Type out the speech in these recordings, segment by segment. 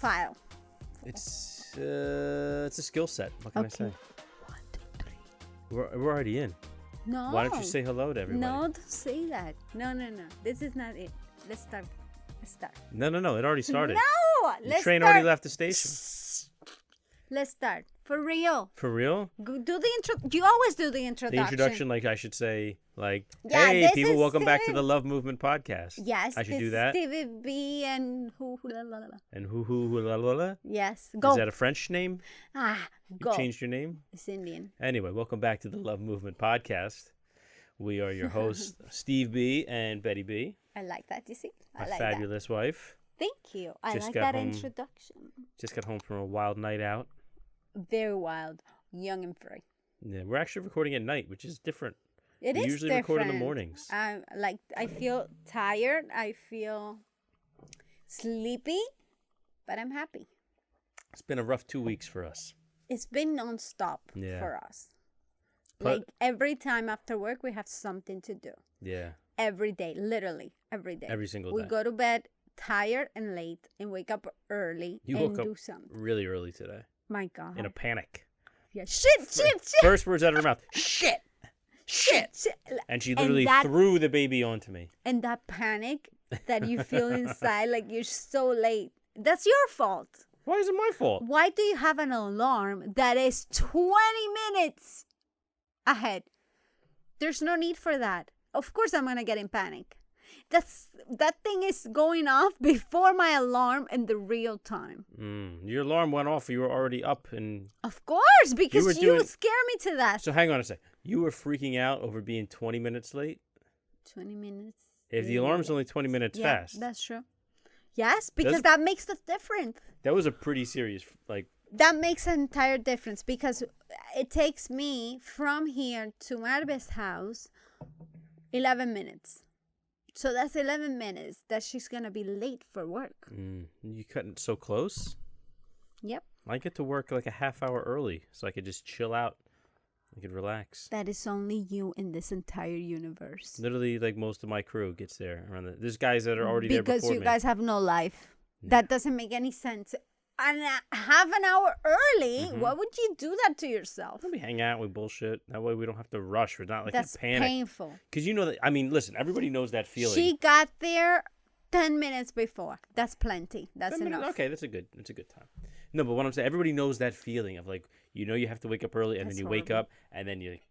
file. It's a skill set. What can I say? 1, 2, 3. We're already in. No. Why don't you say hello to everybody? No, don't say that. No. This is not it. Let's start. No. It already started. No. The train already left the station. Let's start. For real. For real? Do the intro. You always do the introduction. The introduction, like I should say, like, Yeah, hey, this people, is welcome back to Stevie. the Love Movement podcast. Yes. I should this do that. is Stevie B and who la la la. And who la la la? Yes. Go. Is that a French name? Go. You changed your name? It's Indian. Anyway, welcome back to the Love Movement podcast. We are your hosts, Steve B and Betty B. I like that. You see? I My like fabulous wife. that. Thank you. I Just like got that home. introduction. Just got home from a wild night out. Very wild, young and free. Yeah, we're actually recording at night, which is different. It We is usually different. record in the mornings. I feel tired. I feel sleepy, but I'm happy. It's been a rough 2 weeks for us. It's been nonstop Yeah. for us. But- Like every time after work, we have something to do. Yeah, Every day, literally every day. every single We day. go to bed tired and late and wake up early You and woke up do something. really early today My God. in a panic. Yeah. Shit. First words out of her mouth, shit. And she literally threw the baby onto me. And that panic that you feel inside, like you're so late. That's your fault. Why is it my fault? Why do you have an alarm that is 20 minutes ahead? There's no need for that. Of course I'm going to get in panic. That thing is going off before my alarm in the real time. Your alarm went off. You were already up. And Of course, because were you doing- scare me to that. so hang on a sec. You were freaking out over being 20 minutes late? 20 minutes. If the alarm's only 20 minutes Yeah, fast. that's true. Yes, because Does- that makes the difference. That was a pretty serious, like, That makes an entire difference because it takes me from here to Marve's house 11 minutes. So that's 11 minutes that she's going to be late for work. you couldn't so close. Yep. I get to work like a half hour early so I could just chill out. I could relax. That is only you in this entire universe. Literally, like most of my crew gets there around there's guys that are already there before me. Because you guys have no life. That doesn't make any sense. And half an hour early, why would you do that to yourself? We hang out, we bullshit. That way we don't have to rush. We're not like That's in panic. painful. Because you know that, I mean, listen, everybody knows that feeling. She got there 10 minutes before. That's plenty. That's 10 minutes? enough. Okay, that's a good time. No, but what I'm saying, everybody knows that feeling of like, you know you have to wake up early and That's then you wake horrible. up and then you're like,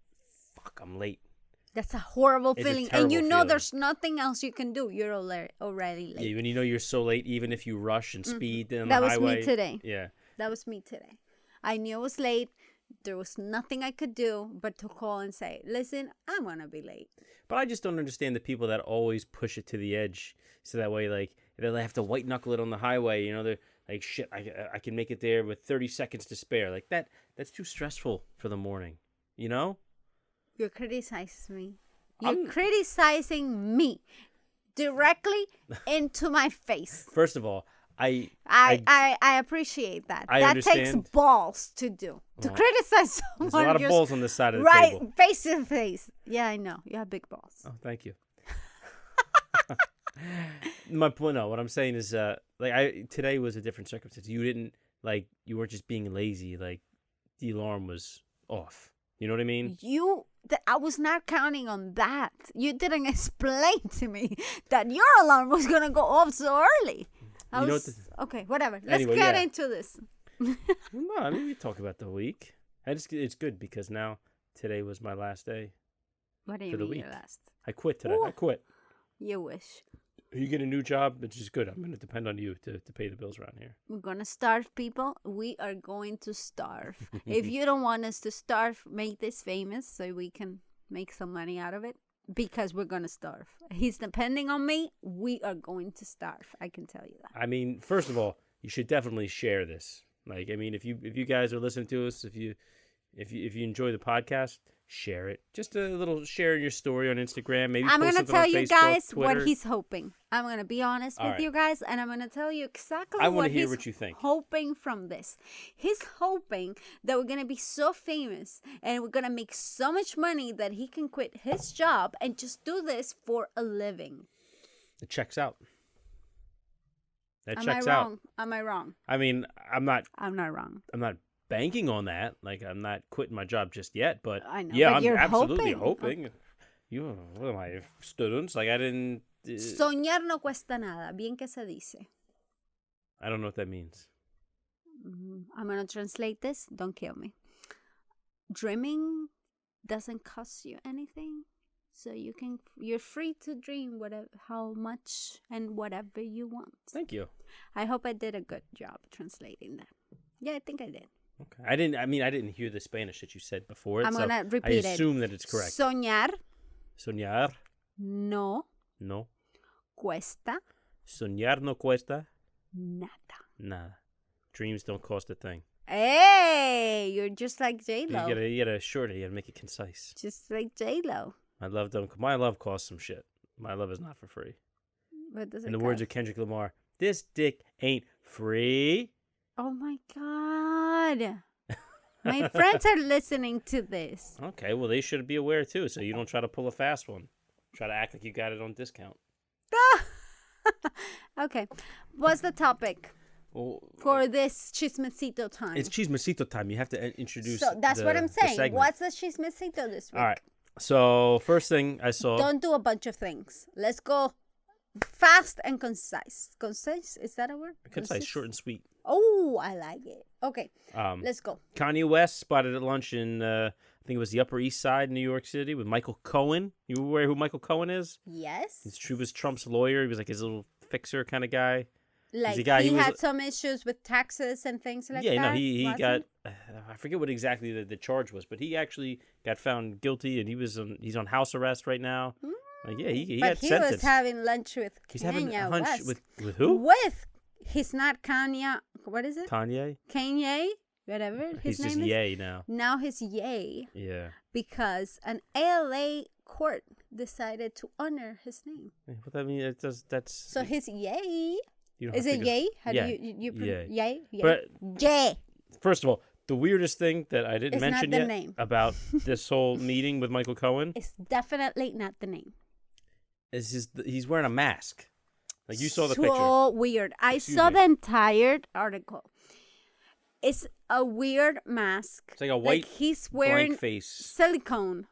fuck, I'm late. That's a horrible It's a feeling. And you terrible know feeling. there's nothing else you can do. You're already late. Yeah, when you know you're so late, even if you rush and speed down That the was highway. me today. Yeah. That was me today. I knew I was late. There was nothing I could do but to call and say, listen, I'm going to be late. But I just don't understand the people that always push it to the edge. So that way, like, they have to white knuckle it on the highway. You know, they're like, shit, I can make it there with 30 seconds to spare. Like, that's too stressful for the morning. You know? You're criticizing me. You're criticizing me directly into my face. First of all, I appreciate that. I That takes understand. balls to do. To criticize someone. There's a lot of just balls on this side of the right, table. face to face. Yeah, I know. You have big balls. Oh, thank you. My point, no, what I'm saying is, today was a different circumstance. You weren't just being lazy. Like, the alarm was off. You know what I mean? I was not counting on that. You didn't explain to me that your alarm was going to go off so early. Okay, whatever. Let's Anyway, get yeah. into this. No, I mean, we talk about the week. It's good because now today was my last day. What do you For the mean your week. last? I quit today. Ooh. I quit. You wish. You get a new job, which is good. I'm going to depend on you to pay the bills around here. We're going to starve people. We are going to starve. If you don't want us to starve, make this famous so we can make some money out of it. Because we're going to starve. He's depending on me. We are going to starve. I can tell you that. I mean, first of all, you should definitely share this. Like, I mean, if you guys are listening to us, if you enjoy the podcast, share it. Just a little share your story on Instagram. Maybe I'm post going to something on tell you Facebook, guys Twitter. what he's hoping. I'm going to be honest All with right. you guys, and I'm going to tell you exactly I wanna what hear he's what you think. hoping from this. He's hoping that we're going to be so famous and we're going to make so much money that he can quit his job and just do this for a living. It checks out. That Am checks I out. wrong? Am I wrong? I mean, I'm not wrong. banking on that. Like, I'm not quitting my job just yet. But I know, yeah, but I'm you're absolutely hoping. hoping. You, what am I, students? Like, I didn't. Soñar no cuesta nada. Bien que se dice. I don't know what that means. I'm going to translate this. Don't kill me. Dreaming doesn't cost you anything. So you're free to dream whatever, how much and whatever you want. Thank you. I hope I did a good job translating that. Yeah, I think I did. Okay. I didn't hear the Spanish that you said before it. I'm going to repeat it. I assume that it's correct. Soñar Soñar no no. cuesta Soñar no cuesta nada. nada. Dreams don't cost a thing. Hey, you're just like J-Lo. You gotta short it. You gotta make it concise. Just like J-Lo. My love costs some shit. My love is not for free. What does it In the words of Kendrick Lamar, this dick ain't free. Oh my God. My friends are listening to this. Okay, well, they should be aware too, so you don't try to pull a fast one. Try to act like you got it on discount. Okay. What's the topic Well, for this chismecito time? it's Chismecito time. You have to introduce. So that's what I'm saying. segment. What's the chismecito this week? All right. So first thing I saw. Don't do a bunch of things. Let's go fast and concise. Concise? Is that a word? Concise, short and sweet. Oh, I like it. Okay, let's go. Kanye West spotted at lunch in, I think it was the Upper East Side, New York City, with Michael Cohen. You aware who Michael Cohen is? Yes. He was Trump's lawyer. He was like his little fixer kind of guy. Like he had some issues with taxes and things like that. Yeah, no, he got. I forget what exactly the charge was, but he actually got found guilty, and he's on house arrest right now. Like, yeah, he got sentenced. He was having lunch with He's Kanye having lunch West. with who? With he's not Kanye. What is it? Kanye. Kanye, whatever his He's name just is. Ye now. Now he's Ye. Yeah. Because an LA court decided to honor his name. What that mean? That's. So his Ye. You don't Is have it to Ye? How yeah. do you Yeah. Ye? But Ye. first of all, the weirdest thing that I didn't It's mention not the yet name. about this whole meeting with Michael Cohen It's definitely not the name. is he's wearing a mask. Like, you saw the so picture. So weird. I saw the entire article. It's a weird mask. It's like a white he's wearing blank face. silicone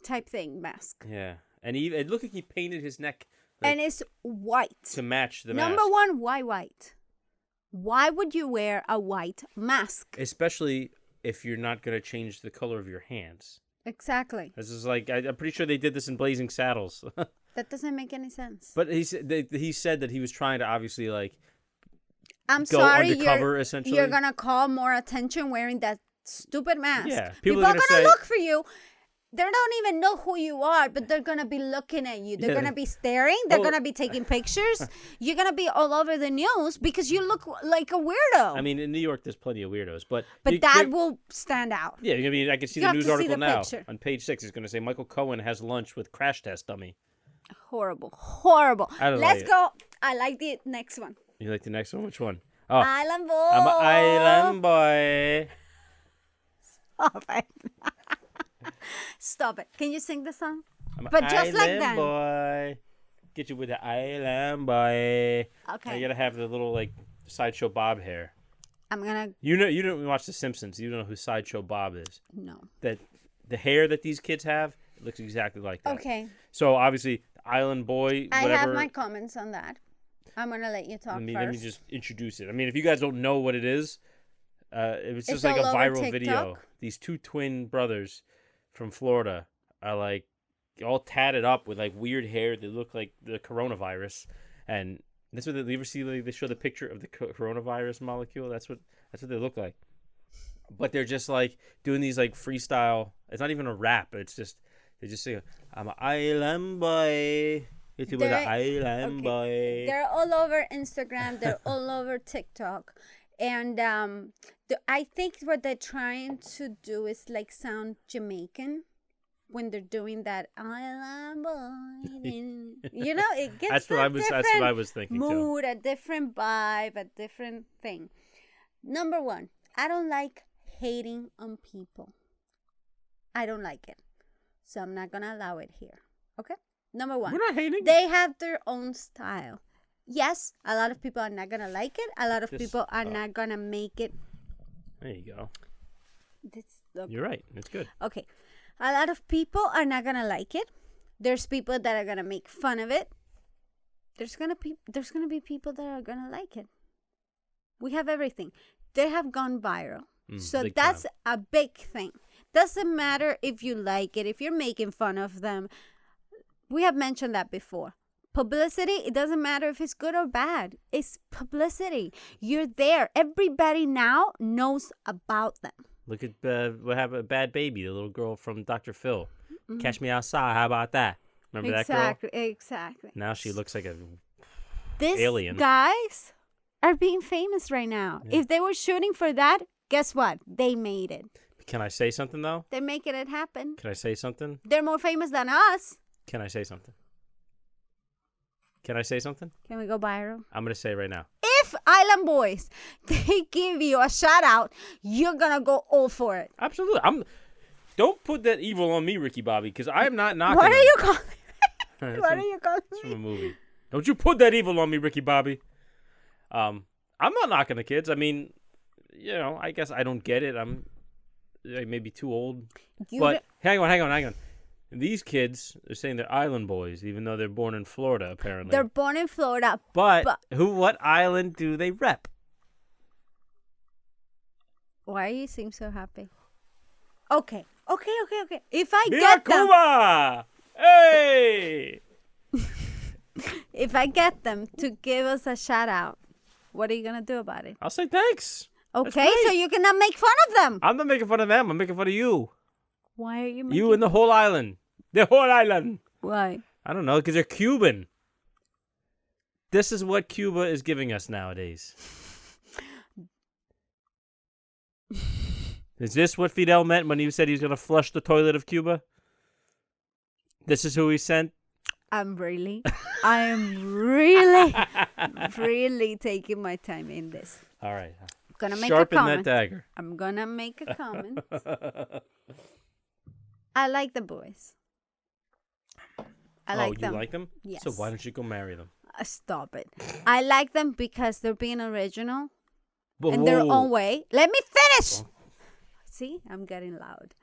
type thing mask. Yeah. And it looked like he painted his neck. And it's white. To match the mask. Number one, why white? Why would you wear a white mask? Especially if you're not going to change the color of your hands. Exactly. This is like, I'm pretty sure they did this in Blazing Saddles. That doesn't make any sense. But he said that he was trying to obviously like I'm go sorry, undercover, essentially. You're going to call more attention wearing that stupid mask. Yeah. People are going to look for you. They don't even know who you are, but they're going to be looking at you. They're going to be staring. They're going to be taking pictures. You're going to be all over the news because you look like a weirdo. I mean, in New York, there's plenty of weirdos. But that will stand out. Yeah, I mean, I can see the news article now. On page 6, it's going to say, Michael Cohen has lunch with crash test dummy. Horrible. Let's go. I like the next one. You like the next one? Which one? Oh. Island boy. I'm an island boy. Stop it. Stop it. Can you sing the song? But just like that. Boy. Get you with the island boy. Okay. You gotta have the little like Sideshow Bob hair. I'm gonna. You don't watch The Simpsons. You don't know who Sideshow Bob is. No. That the hair that these kids have, it looks exactly like that. Okay. So obviously, island boy. Whatever. I have my comments on that. I'm gonna let you talk first. Let me just introduce it. I mean, if you guys don't know what it is, it's just like a viral video. These two twin brothers from Florida are like all tatted up with like weird hair. They look like the coronavirus, and that's what you ever see. Like, they show the picture of the coronavirus molecule. That's what they look like. But they're just like doing these like freestyle. It's not even a rap. It's just they just say, "I'm an island boy." With an island boy. They're all over Instagram. They're all over TikTok, and I think what they're trying to do is like sound Jamaican when they're doing that island boy. You know, it gets that's what I was thinking mood, a different vibe, a different thing. Number one, I don't like hating on people. I don't like it, so I'm not gonna allow it here. Okay. Number one, we're not hating. They have their own style. Yes, a lot of people are not going to like it. A lot of people are not going to make it. There you go. Okay. You're right. It's good. Okay. A lot of people are not going to like it. There's people that are going to make fun of it. There's going to be people that are going to like it. We have everything. They have gone viral. So that's a big thing. Doesn't matter if you like it, if you're making fun of them. We have mentioned that before. Publicity, it doesn't matter if it's good or bad. It's publicity. You're there. Everybody now knows about them. Look at what happened with Bad Baby, the little girl from Dr. Phil. Catch Me Outside. How about that? Remember that girl? Exactly. Now she looks like a These alien. Guys are being famous right now. Yeah. If they were shooting for that, guess what? They made it. Can I say something, though? They're making it happen. Can I say something? They're more famous than us. Can I say something? Can I say something? Can we go viral? I'm going to say it right now. If Island Boys, they give you a shout out, you're going to go all for it. Absolutely. Don't put that evil on me, Ricky Bobby, because I'm not knocking What are them. you calling What are you calling It's me? from a movie. Don't you put that evil on me, Ricky Bobby. I'm not knocking the kids. I mean, I guess I don't get it. I'm maybe too old. But hang on. These kids are saying they're island boys, even though they're born in Florida, apparently. They're born in Florida. But what island do they rep? Why you seem so happy? Okay. If I get them... Cuba! Hey! If I get them to give us a shout out, what are you going to do about it? I'll say thanks. Okay, so you cannot make fun of them. I'm not making fun of them. I'm making fun of you. Why are you making... You and the whole island. The whole island. Why? I don't know, because they're Cuban. This is what Cuba is giving us nowadays. Is this what Fidel meant when he said he was going to flush the toilet of Cuba? This is who he sent? I am really taking my time in this. All right. Gonna make Sharpen a comment. that dagger. I'm gonna make a comment. I like the boys. I like them. You like them? Yes. So why don't you go marry them? Stop it. I like them because they're being original in their own way. Let me finish. See, I'm getting loud.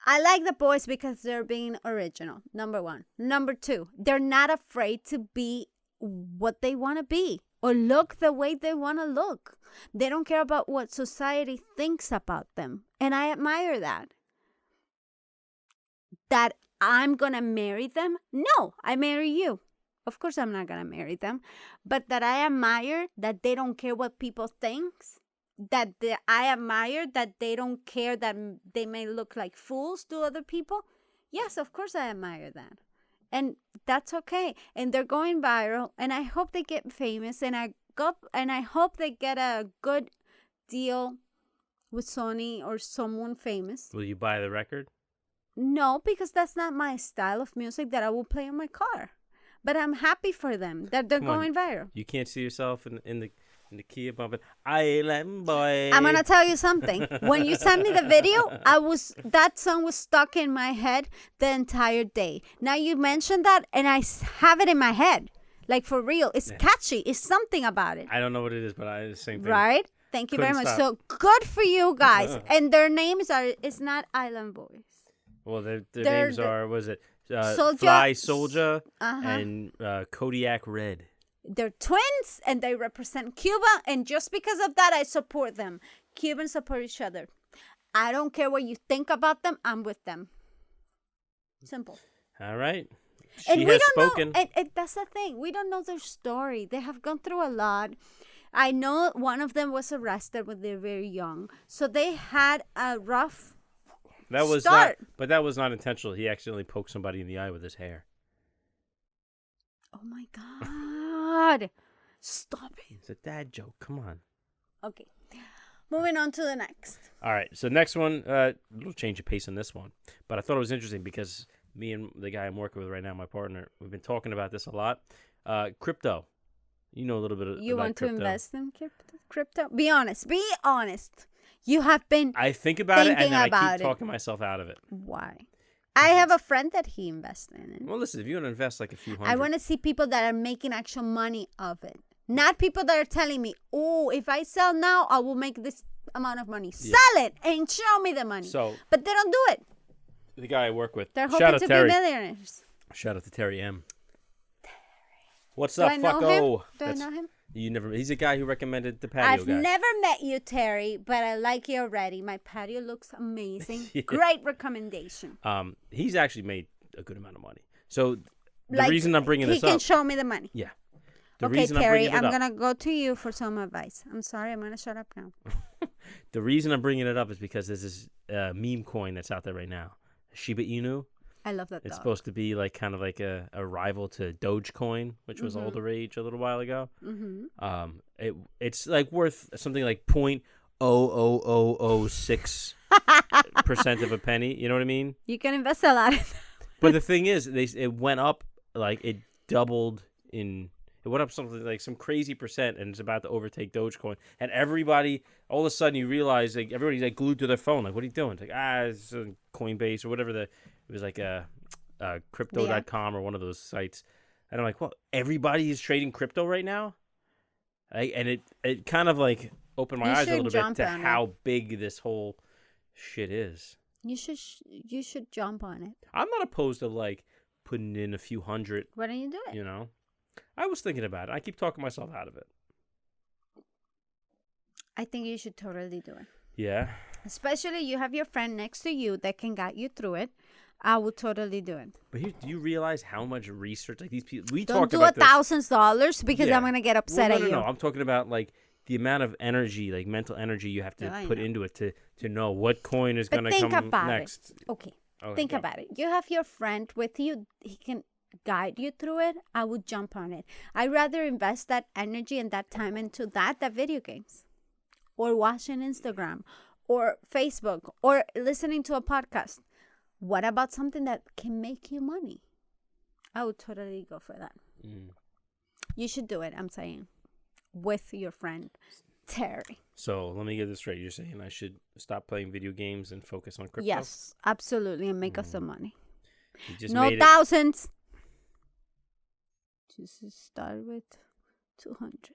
I like the boys because they're being original. Number one. Number two, they're not afraid to be what they want to be or look the way they want to look. They don't care about what society thinks about them. And I admire that. That I'm going to marry them? No, I marry you. Of course, I'm not going to marry them. But that I admire that they don't care what people think. I admire that they don't care that they may look like fools to other people. Yes, of course I admire that. And that's okay. And they're going viral. And I hope they get famous. And I hope they get a good deal with Sony or someone famous. Will you buy the record? No, because that's not my style of music that I will play in my car. But I'm happy for them that they're going viral. You can't see yourself in the Kia bumping Island Boy. I'm gonna tell you something. When you sent me the video, that song was stuck in my head the entire day. Now you mentioned that, and I have it in my head, like for real. It's catchy. It's something about it. I don't know what it is, but it's the same thing. Right? Thank you very much. So good for you guys. And their names it's not Island Boys. Well, their names are, was it Soulja, Fly Soulja and Kodiak Red. They're twins, and they represent Cuba, and just because of that, I support them. Cubans support each other. I don't care what you think about them. I'm with them. Simple. All right. And she we has don't spoken. Know, and that's the thing. We don't know their story. They have gone through a lot. I know one of them was arrested when they were very young. So they had a rough start. But that was not intentional. He accidentally poked somebody in the eye with his hair. Oh, my God. Stop it. It's a dad joke. Come on. Okay. Moving on to the next. All right. So next one, a little change of pace on this one. But I thought it was interesting because me and the guy I'm working with right now, my partner, we've been talking about this a lot. Crypto. You know a little bit about crypto. You want to invest in crypto? Be honest. Be honest. You have been I think about it, and then I keep about talking myself out of it. Why? I have a friend that he invests in it. Well, listen, if you want to invest like a few hundred. I want to see people that are making actual money of it. Not people that are telling me, oh, if I sell now, I will make this amount of money. Yeah. Sell it and show me the money. But they don't do it. The guy I work with. They're hoping to be millionaires. Shout out to Terry M. What's up, fucko? Do I know him? You never. He's a guy who recommended the patio guy. I've never met you, Terry, but I like you already. My patio looks amazing. Yeah. Great recommendation. He's actually made a good amount of money. So the reason I'm bringing this up, he can show me the money. Yeah. Okay, Terry, I'm gonna go to you for some advice. I'm sorry, I'm gonna shut up now. The reason I'm bringing it up is because there's this meme coin that's out there right now, Shiba Inu. I love that. It's supposed to be like kind of like a rival to Dogecoin, which was all the rage a little while ago. Mm-hmm. It's like worth something like 0.00006% of a penny. You know what I mean? You can invest a lot. But the thing is, it went up like it doubled in. It went up something like some crazy percent, and it's about to overtake Dogecoin. And everybody, all of a sudden, you realize like everybody's like glued to their phone. Like, what are you doing? It's like it's Coinbase or whatever it was like crypto.com or one of those sites. And I'm like, well, everybody is trading crypto right now. And it kind of like opened my eyes a little bit to how big this whole shit is. You should jump on it. I'm not opposed to like putting in a few hundred. Why don't you do it? You know. I was thinking about it. I keep talking myself out of it. I think you should totally do it. Yeah. Especially you have your friend next to you that can guide you through it. I would totally do it. But do you realize how much research like these people? Don't do $1,000 because I'm gonna get upset at you. No. I'm talking about like the amount of energy, like mental energy, you have to put into it to know what coin is gonna come next. Okay. Think about it. You have your friend with you. He can guide you through it. I would jump on it. I'd rather invest that energy and that time into than video games or watching Instagram or Facebook or listening to a podcast. What about something that can make you money? I would totally go for that. You should do it, I'm saying, with your friend Terry. So let me get this straight. You're saying I should stop playing video games and focus on crypto? Yes, absolutely, and make us some money. No thousands. Just start with 200.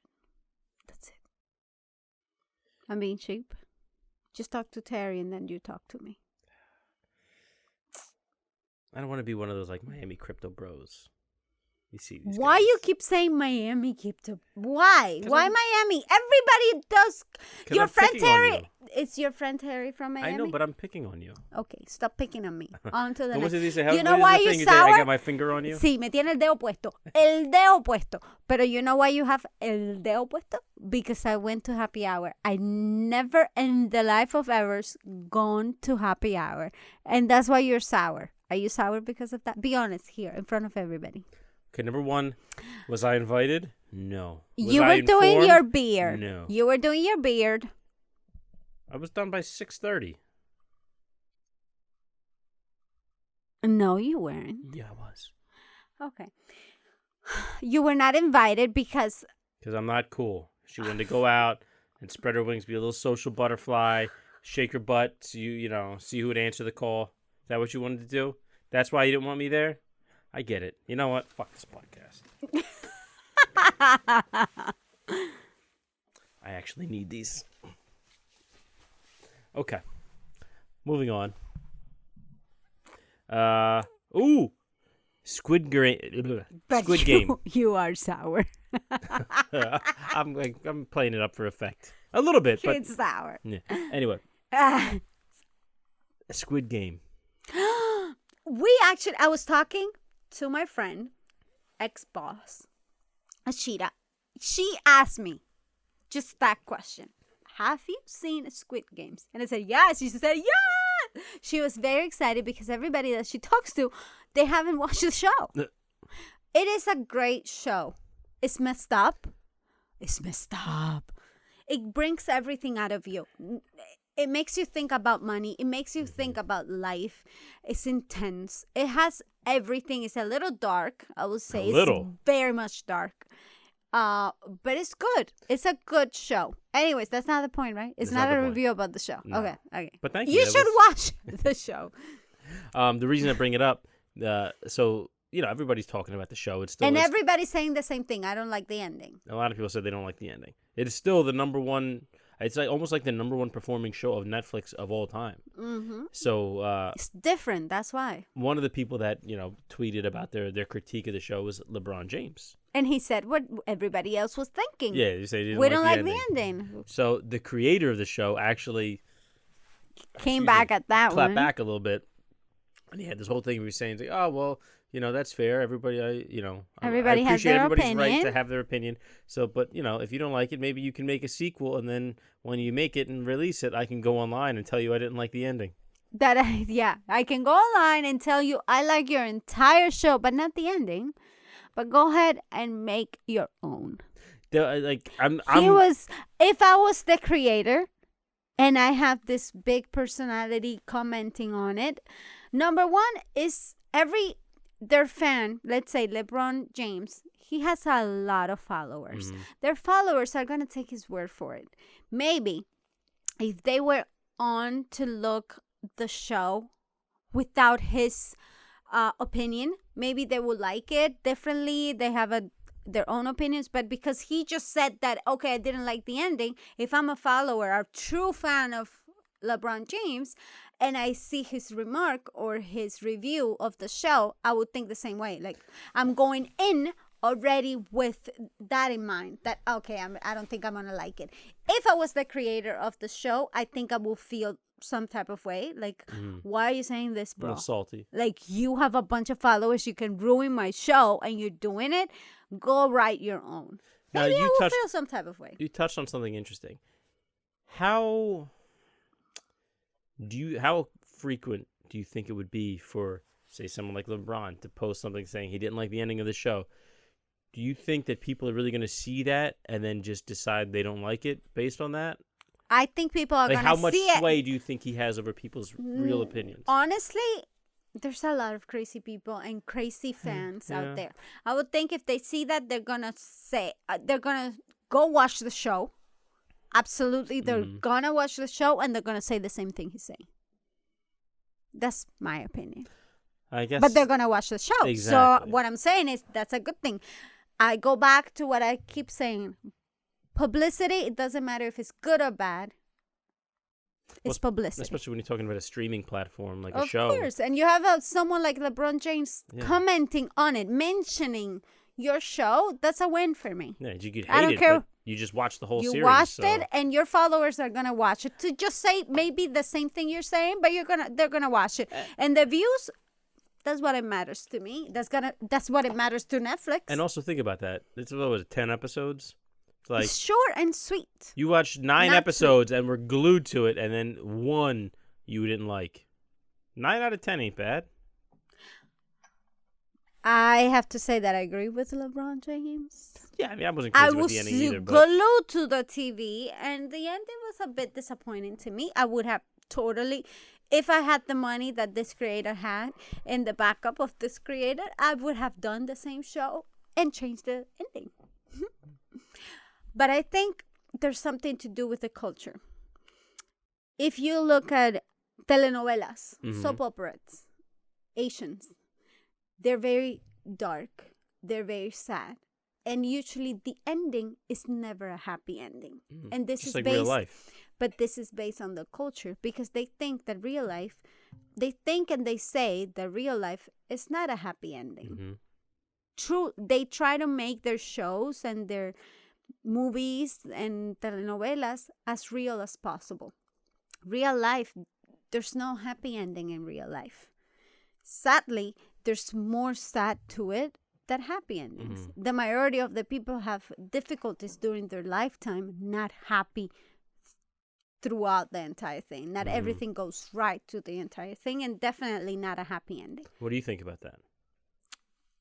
That's it. I'm being cheap. Just talk to Terry and then you talk to me. I don't want to be one of those like Miami crypto bros. You see these Why guys. You keep saying Miami crypto? Why? Why Miami? Everybody does. Your friend Terry. It's your friend Terry from Miami. I know, but I'm picking on you. Okay, stop picking on me. On to the next. You know why you sour? I got my finger on you. Sí, me tiene el dedo puesto. El dedo puesto. Pero you know why you have el dedo puesto? Because I went to happy hour. I never in the life of ever gone to happy hour. And that's why you're sour. Are you sour because of that? Be honest here in front of everybody. Okay, number one, was I invited? No. You were doing your beard. No. You were doing your beard. I was done by 6:30. No, you weren't. Yeah, I was. Okay. You were not invited because I'm not cool. She wanted to go out and spread her wings, be a little social butterfly, shake her butt, so you know, see who would answer the call. Is that what you wanted to do? That's why you didn't want me there? I get it. You know what? Fuck this podcast. I actually need these. Okay. Moving on. Squid Game. You are sour. I'm playing it up for effect. A little bit, but it's sour. Yeah. Anyway. Squid Game. I was talking to my friend, ex-boss, Ashita. She asked me just that question. Have you seen Squid Games? And I said, yes. She said, yeah. She was very excited because everybody that she talks to, they haven't watched the show. It is a great show. It's messed up. It brings everything out of you. It makes you think about money. It makes you think about life. It's intense. It has everything. It's a little dark, I would say. It's very much dark. But it's good. It's a good show. Anyways, that's not the point, right? It's not a review about the show. No. Okay. But thank you. You should watch the show. The reason I bring it up, so everybody's talking about the show. It's still and everybody's saying the same thing. I don't like the ending. a lot of people said they don't like the ending. It is still the number one. It's like almost like the number one performing show of Netflix of all time. Mm-hmm. So It's different. That's why. one of the people that tweeted about their critique of the show was LeBron James. And he said what everybody else was thinking. Yeah, you say we don't like the ending. So the creator of the show actually Came back at that clapped one. back a little bit, and he had this whole thing. He was saying, like, "Oh well, that's fair. Everybody, Everybody I has appreciate their everybody's right opinion. to have their opinion. So, but if you don't like it, maybe you can make a sequel, and then when you make it and release it, I can go online and tell you I didn't like the ending." I can go online and tell you I like your entire show, but not the ending. But go ahead and make your own. If I was the creator, and I have this big personality commenting on it. Number one is their fan, let's say LeBron James, he has a lot of followers. Mm-hmm. Their followers are going to take his word for it. Maybe if they were on to look the show without his opinion, maybe they would like it differently. They have their own opinions, but because he just said that, okay, I didn't like the ending, if I'm a follower, a true fan of LeBron James, and I see his remark or his review of the show, I would think the same way. Like, I'm going in already with that in mind, that, okay, I don't think I'm going to like it. If I was the creator of the show, I think I will feel some type of way. Like, why are you saying this, bro? A little salty. Like, you have a bunch of followers, you can ruin my show, and you're doing it. Go write your own. Maybe I will feel some type of way. You touched on something interesting. How frequent do you think it would be for, say, someone like LeBron to post something saying he didn't like the ending of the show? Do you think that people are really going to see that and then just decide they don't like it based on that? I think people are going to see it. How much sway do you think he has over people's real opinions? Honestly, there's a lot of crazy people and crazy fans out there. I would think if they see that, they're going to say, they're going to go watch the show. Absolutely, they're going to watch the show and they're going to say the same thing he's saying. That's my opinion. I guess. But they're going to watch the show. Exactly. So what I'm saying is that's a good thing. I go back to what I keep saying. Publicity, it doesn't matter if it's good or bad. It's publicity. Especially when you're talking about a streaming platform like a show. Of course. And you have someone like LeBron James commenting on it, mentioning your show. That's a win for me. Yeah, you could hate I don't it, care. but you just watched the whole series. You watched it, and your followers are going to watch it. To just say maybe the same thing you're saying, but they're going to watch it. And the views, that's what it matters to me. That's what it matters to Netflix. And also think about that. It's, what was it, 10 episodes? It's short and sweet. You watched 9 episodes and were glued to it, and then one you didn't like. 9 out of 10 ain't bad. I have to say that I agree with LeBron James. Yeah, I mean, I wasn't crazy with the ending either. I was glued to the TV, and the ending was a bit disappointing to me. I would have totally, if I had the money that this creator had and the backup of this creator, I would have done the same show and changed the ending. But I think there's something to do with the culture. If you look at telenovelas, soap operas, Asians, they're very dark. They're very sad. And usually the ending is never a happy ending. And this just is like based, real life. But this is based on the culture because they think that real life, they think and they say that real life is not a happy ending. True, they try to make their shows and their movies and telenovelas as real as possible. Real life, there's no happy ending in real life. Sadly, there's more sad to it than happy endings. The majority of the people have difficulties during their lifetime, not happy throughout the entire thing. Not everything goes right to the entire thing, and definitely not a happy ending. What do you think about that?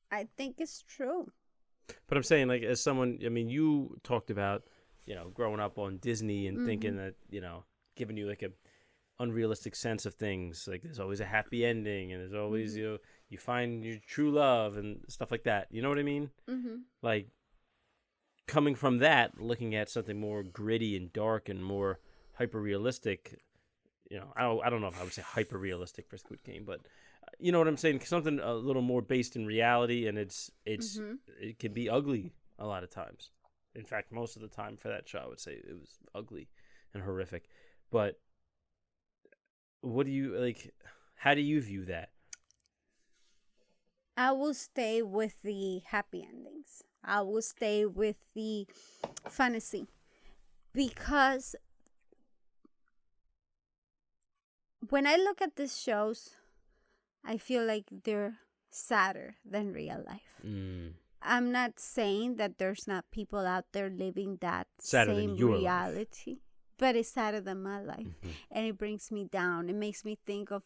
I think it's true. But I'm saying, like, as someone, I mean, you talked about, growing up on Disney and thinking that, giving you like a unrealistic sense of things. Like, there's always a happy ending, and there's always, you find your true love and stuff like that. You know what I mean? Like, coming from that, looking at something more gritty and dark and more hyper realistic. I don't know if I would say hyper realistic for Squid Game, but you know what I'm saying? Something a little more based in reality, and it can be ugly a lot of times. In fact, most of the time for that show, I would say it was ugly and horrific. But what do you like? How do you view that? I will stay with the happy endings. I will stay with the fantasy, because when I look at these shows, I feel like they're sadder than real life. I'm not saying that there's not people out there living that Sadder same than your reality, but it's sadder than my life. And it brings me down. It makes me think of,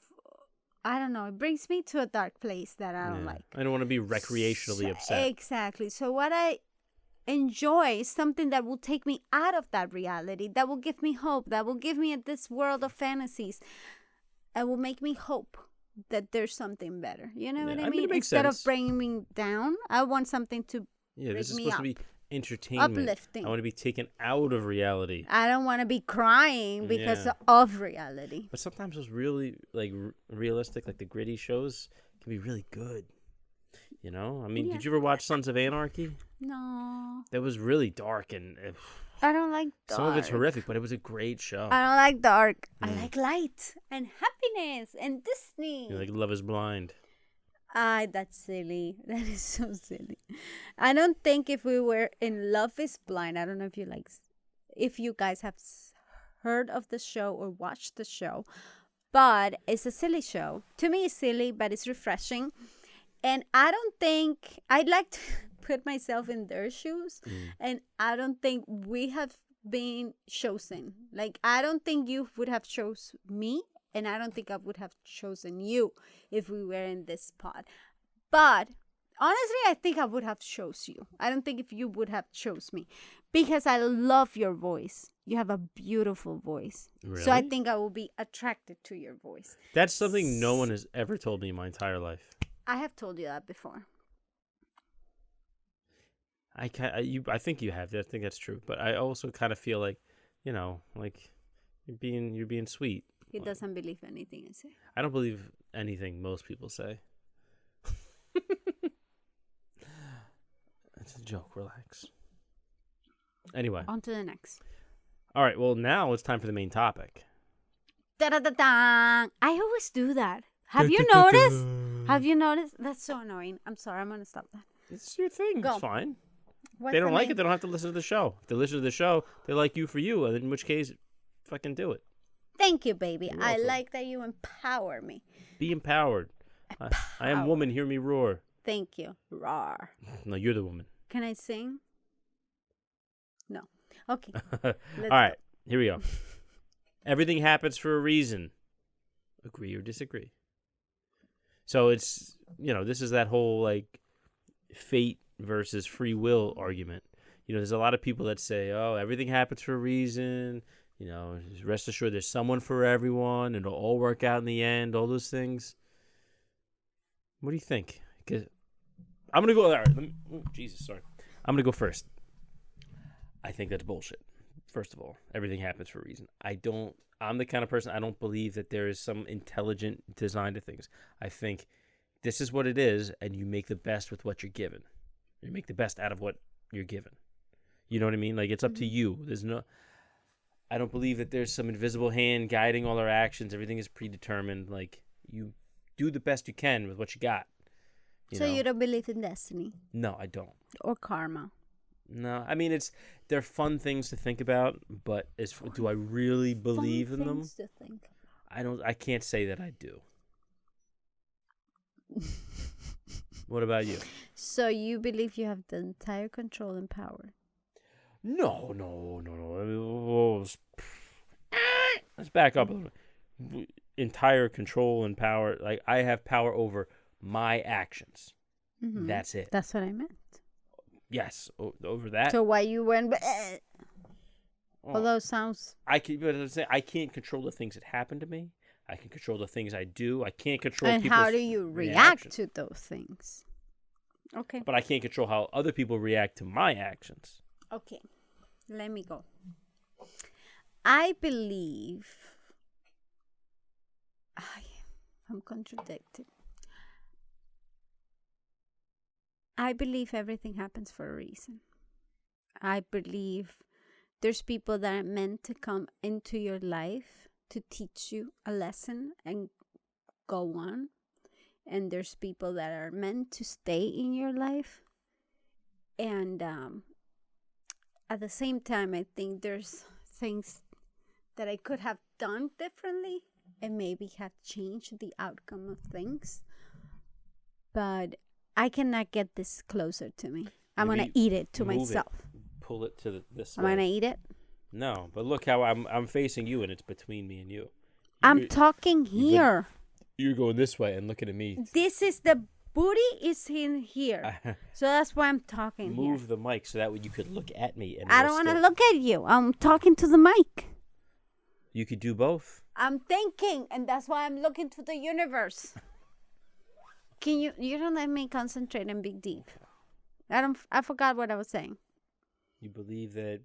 I don't know, it brings me to a dark place that I don't like. I don't want to be recreationally upset. Exactly. So what I enjoy is something that will take me out of that reality, that will give me hope, that will give me this world of fantasies, and will make me hope that there's something better. You know what I mean? It makes Instead sense. of bringing me down, I want something to This is me supposed up. to be entertainment. Uplifting. I want to be taken out of reality. I don't want to be crying because of reality. But sometimes those really like realistic, like the gritty shows can be really good. You know, I mean, did you ever watch Sons of Anarchy? No. That was really dark and I don't like dark. some of it's horrific, but it was a great show. I don't like dark. I like light and happiness and Disney. You like Love Is Blind. That's silly. That is so silly. I don't think if we were in Love Is Blind, I don't know if you guys have heard of the show or watched the show, but it's a silly show. To me, it's silly, but it's refreshing. And I don't think, I'd like to put myself in their shoes, and I don't think we have been chosen. Like, I don't think you would have chose me, and I don't think I would have chosen you if we were in this pod. But honestly, I think I would have chose you. I don't think if you would have chose me, because I love your voice. You have a beautiful voice. Really? So I think I will be attracted to your voice. That's something no one has ever told me in my entire life. I have told you that before. I think you have. I think that's true. But I also kind of feel like, you know, like you're being sweet. He doesn't believe anything I say. I don't believe anything most people say. It's a joke. Relax. Anyway. On to the next. All right. Well, now it's time for the main topic. Da-da-da-da. I always do that. Have you noticed? Have you noticed? That's so annoying. I'm sorry. I'm going to stop that. It's your thing. Go. It's fine. What's They don't the like name? it. They don't have to listen to the show. If they listen to the show, they like you for you. And in which case, fucking do it. Thank you, baby. You're I welcome. like that you empower me. Be empowered. I am woman. Hear me roar. Thank you. Rawr. No, you're the woman. Can I sing? No. Okay. All right. Here we go. Everything happens for a reason. Agree or disagree? So it's, you know, this is that whole like fate versus free will argument. You know, there's a lot of people that say, oh, everything happens for a reason. You know, rest assured there's someone for everyone. It'll all work out in the end, all those things. What do you think? 'Cause I'm going to go, all right, Jesus, sorry. I'm going to go first. I think that's bullshit. First of all, everything happens for a reason. I'm the kind of person, I don't believe that there is some intelligent design to things. I think this is what it is, and you make the best with what you're given. You make the best out of what you're given. You know what I mean? Like, it's up to you. I don't believe that there's some invisible hand guiding all our actions. Everything is predetermined. Like, you do the best you can with what you got. You don't believe in destiny? No, I don't. Or karma? No, I mean, they're fun things to think about, but do I really believe in them? Things to think. I can't say that I do. What about you? So you believe you have the entire control and power? No. Let's back up a little bit. Entire control and power. Like, I have power over my actions. Mm-hmm. That's it. That's what I meant. Yes, over that. So why you went? Although sounds. I can't control the things that happen to me. I can control the things I do. I can't control. And people's how do you react reactions. to those things? Okay. But I can't control how other people react to my actions. Okay. Let me go. I believe. I'm contradicted. I believe everything happens for a reason. I believe there's people that are meant to come into your life to teach you a lesson and go on. And there's people that are meant to stay in your life. And at the same time, I think there's things that I could have done differently and maybe have changed the outcome of things. But I cannot get this closer to me. I'm going to eat it to myself. Pull it to this I'm way. going to eat it? No, but look how I'm facing you, and it's between me and you. I'm talking here. You're going this way and looking at me. This is the booty is in here. So that's why I'm talking here. Move the mic so that way you could look at me. And I don't want to look at you. I'm talking to the mic. You could do both. I'm thinking, and that's why I'm looking to the universe. You don't let me concentrate and be deep. I forgot what I was saying. You believe that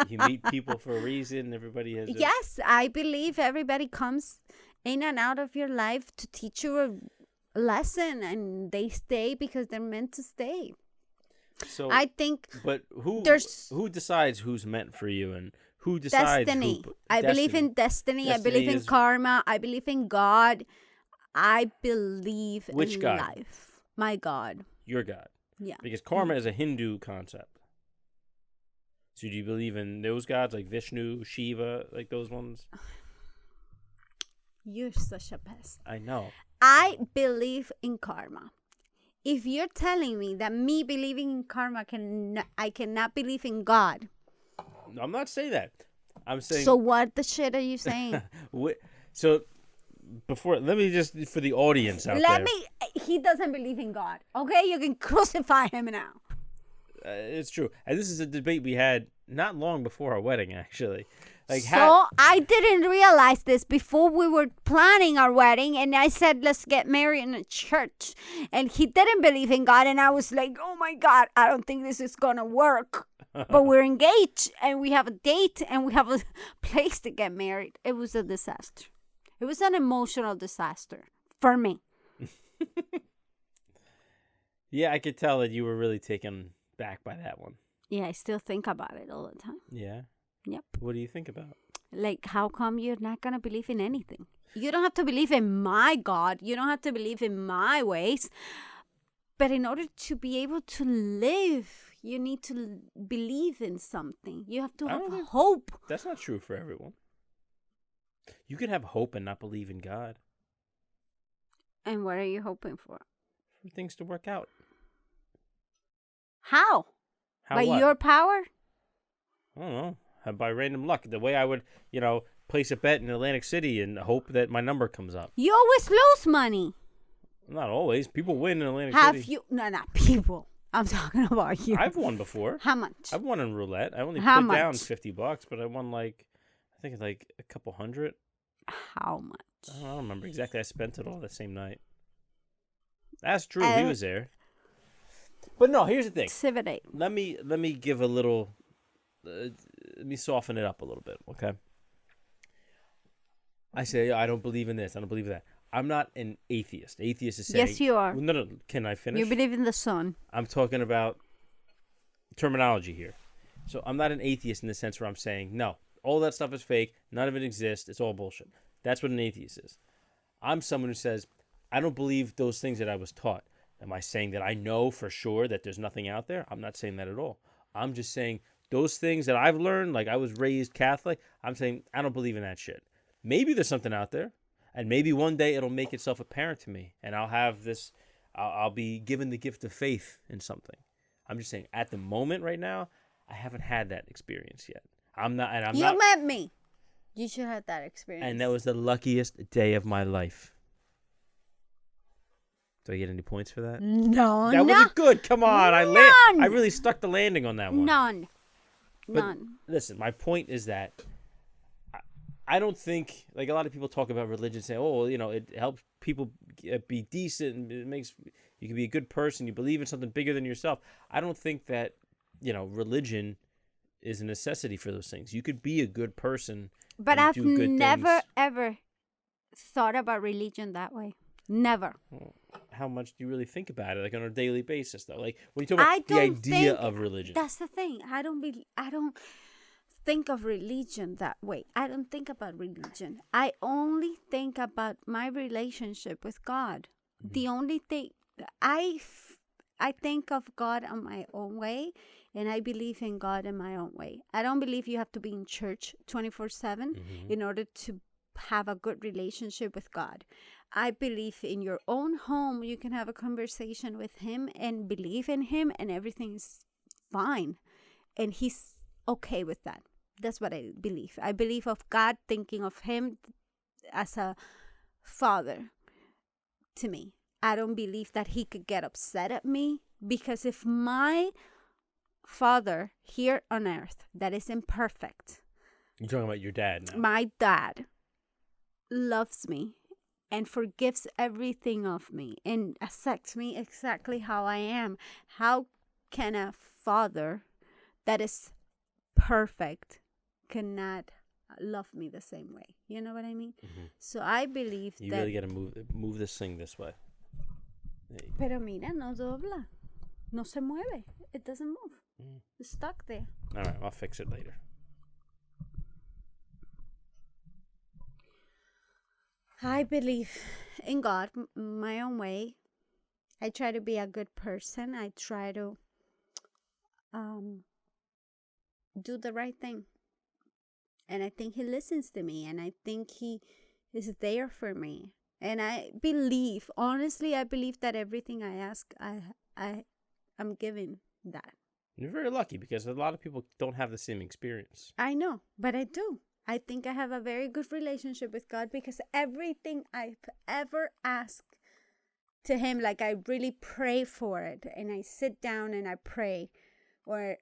you meet people for a reason. Everybody has. Yes, I believe everybody comes in and out of your life to teach you a lesson, and they stay because they're meant to stay. So I think. But who decides who's meant for you, and who decides? Destiny. I believe in destiny. I believe in karma. I believe in God. I believe in God? Life. My God. Your God. Yeah. Because karma is a Hindu concept. So do you believe in those gods like Vishnu, Shiva, like those ones? You're such a pest. I know. I believe in karma. If you're telling me that me believing in karma I cannot believe in God. I'm not saying that. I'm saying. So what the shit are you saying? So let me just, for the audience out there. He doesn't believe in God. Okay? You can crucify him now. It's true. And this is a debate we had not long before our wedding, actually. I didn't realize this before we were planning our wedding, and I said, let's get married in a church. And he didn't believe in God, and I was like, oh my God, I don't think this is going to work. But we're engaged, and we have a date, and we have a place to get married. It was a disaster. It was an emotional disaster for me. Yeah, I could tell that you were really taken back by that one. Yeah, I still think about it all the time. Yeah? Yep. What do you think about? Like, how come you're not going to believe in anything? You don't have to believe in my God. You don't have to believe in my ways. But in order to be able to live, you need to believe in something. You have to have hope. That's not true for everyone. You could have hope and not believe in God. And what are you hoping for? For things to work out. How? By your power? I don't know. By random luck. The way I would, place a bet in Atlantic City and hope that my number comes up. You always lose money. Not always. People win in Atlantic Have City. you? No, not people. I'm talking about you. I've won before. How much? I've won in roulette. I only put down $50, but I won I think a couple hundred. How much? I don't remember exactly. I spent it all the same night. That's true. He was there. But no, here's the thing. Civilate. Let me give a little. Let me soften it up a little bit, okay? I say I don't believe in this. I don't believe in that. I'm not an atheist. Atheist is saying. Yes, you are. No. Can I finish? You believe in the sun. I'm talking about terminology here. So I'm not an atheist in the sense where I'm saying no. All that stuff is fake. None of it exists. It's all bullshit. That's what an atheist is. I'm someone who says, I don't believe those things that I was taught. Am I saying that I know for sure that there's nothing out there? I'm not saying that at all. I'm just saying those things that I've learned, like I was raised Catholic, I'm saying I don't believe in that shit. Maybe there's something out there, and maybe one day it'll make itself apparent to me, and I'll be given the gift of faith in something. I'm just saying, at the moment right now, I haven't had that experience yet. You met me. You should have that experience. And that was the luckiest day of my life. Do I get any points for that? No. That wasn't good. Come on. I really stuck the landing on that one. None. Listen, my point is that I don't think, like a lot of people talk about religion, saying, oh, it helps people be decent, and it makes you can be a good person, you believe in something bigger than yourself. I don't think that, religion is a necessity for those things. You could be a good person. But I've never, ever thought about religion that way. Never. how much do you really think about it, like on a daily basis, though? Like when you talk about the idea of religion. That's the thing. I don't think of religion that way. I don't think about religion. I only think about my relationship with God. Mm-hmm. The only thing I think of God in my own way, and I believe in God in my own way. I don't believe you have to be in church 24/7 in order to have a good relationship with God. I believe in your own home, you can have a conversation with Him and believe in Him, and everything's fine. And He's okay with that. That's what I believe. I believe of God, thinking of Him as a father to me. I don't believe that He could get upset at me, because if my Father here on earth that is imperfect. You're talking about your dad now. My dad loves me and forgives everything of me and accepts me exactly how I am. How can a father that is perfect cannot love me the same way? You know what I mean? Mm-hmm. So I believe you really got to move this thing this way. Pero mira, no dobla. No se mueve. It doesn't move. It's stuck there. All right, I'll fix it later. I believe in God my own way. I try to be a good person. I try to do the right thing. And I think He listens to me. And I think He is there for me. And I believe, honestly, I believe that everything I ask, I'm given that. You're very lucky, because a lot of people don't have the same experience. I know, but I do. I think I have a very good relationship with God, because everything I've ever asked to Him, like I really pray for it, and I sit down and I pray, or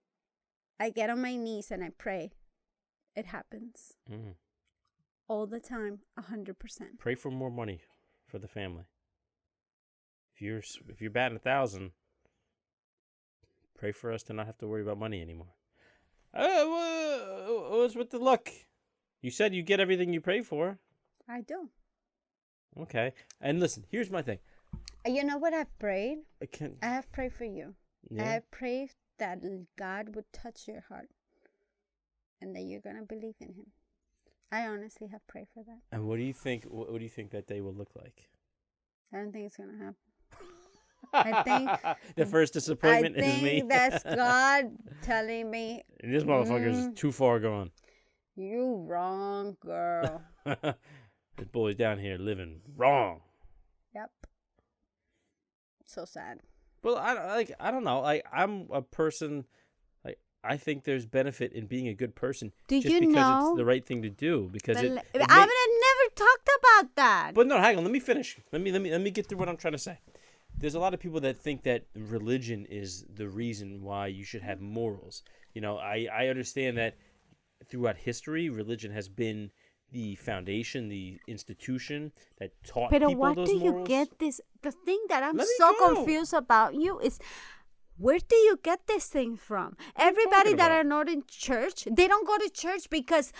I get on my knees and I pray, it happens. All the time, 100%. Pray for more money for the family. If you're batting 1,000, pray for us to not have to worry about money anymore. What's with the luck? You said you get everything you pray for. I do. Okay. And listen, here's my thing. You know what I've prayed? I have prayed for you. Yeah. I have prayed that God would touch your heart and that you're going to believe in Him. I honestly have prayed for that. And what do you think? What do you think that day will look like? I don't think it's going to happen. I think the first disappointment is me. I think that's God telling me, this motherfucker's too far gone. You wrong, girl. This boy's down here living wrong. Yep. So sad. Well, I don't know. I'm a person. I think there's benefit in being a good person. Do just you because know? It's the right thing to do. Because I've never talked about that. But no, hang on. Let me finish. Let me get through what I'm trying to say. There's a lot of people that think that religion is the reason why you should have morals. You know, I understand that throughout history, religion has been the foundation, the institution that taught people those morals. But what do you get this? The thing that I'm so confused about you is, where do you get this thing from? Everybody that are not in church, they don't go to church because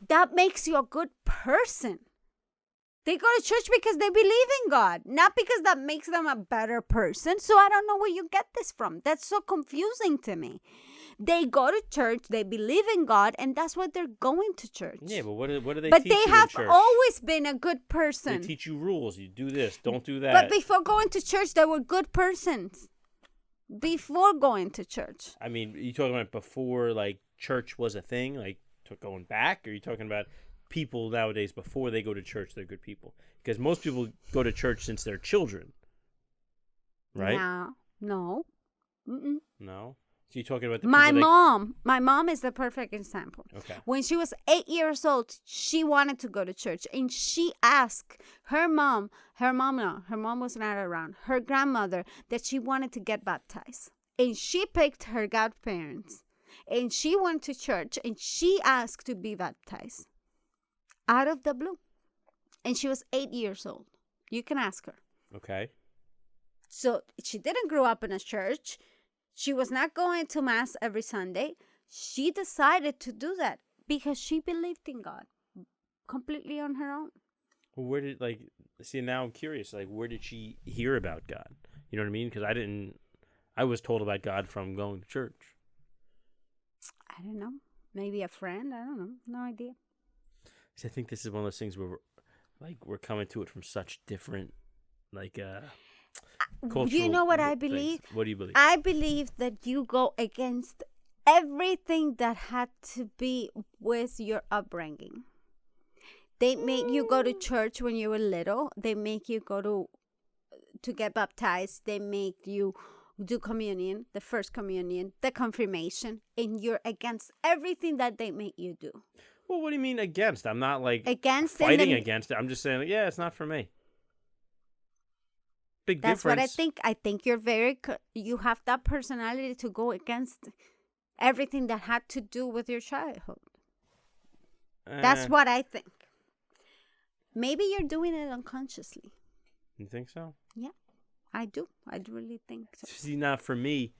that makes you a good person. They go to church because they believe in God, not because that makes them a better person. So I don't know where you get this from. That's so confusing to me. They go to church, they believe in God, and that's why they're going to church. Yeah, but what do they but teach you in church? But they have always been a good person. They teach you rules. You do this, don't do that. But before going to church, they were good persons. Before going to church. I mean, are you talking about before, like, church was a thing? Like, going back? Or are you talking about people nowadays, before they go to church, they're good people? Because most people go to church since they're children. Right? No. Mm-mm. No? So you're talking about the my mom is the perfect example. Okay. When she was 8 years old, she wanted to go to church, and she asked her mom was not around, her grandmother, that she wanted to get baptized. And she picked her godparents, and she went to church, and she asked to be baptized out of the blue. And she was 8 years old. You can ask her. Okay. So she didn't grow up in a church. She was not going to mass every Sunday. She decided to do that because she believed in God completely on her own. Well, where did see now I'm curious, like where did she hear about God? You know what I mean? Because I was told about God from going to church. I don't know. Maybe a friend. I don't know. No idea. So I think this is one of those things where we're coming to it from such different cultural. You know what I things. believe? What do you believe? I believe that you go against everything that had to be with your upbringing. They make you go to church when you were little. They make you go to get baptized. They make you do communion, the first communion, the confirmation, and you're against everything that they make you do. Well, what do you mean against? I'm not against fighting against it. I'm just saying, yeah, it's not for me. Big That's difference. what I think. I think you have that personality to go against everything that had to do with your childhood. That's what I think. Maybe you're doing it unconsciously. You think so? Yeah, I do. I really think so. See, now for me,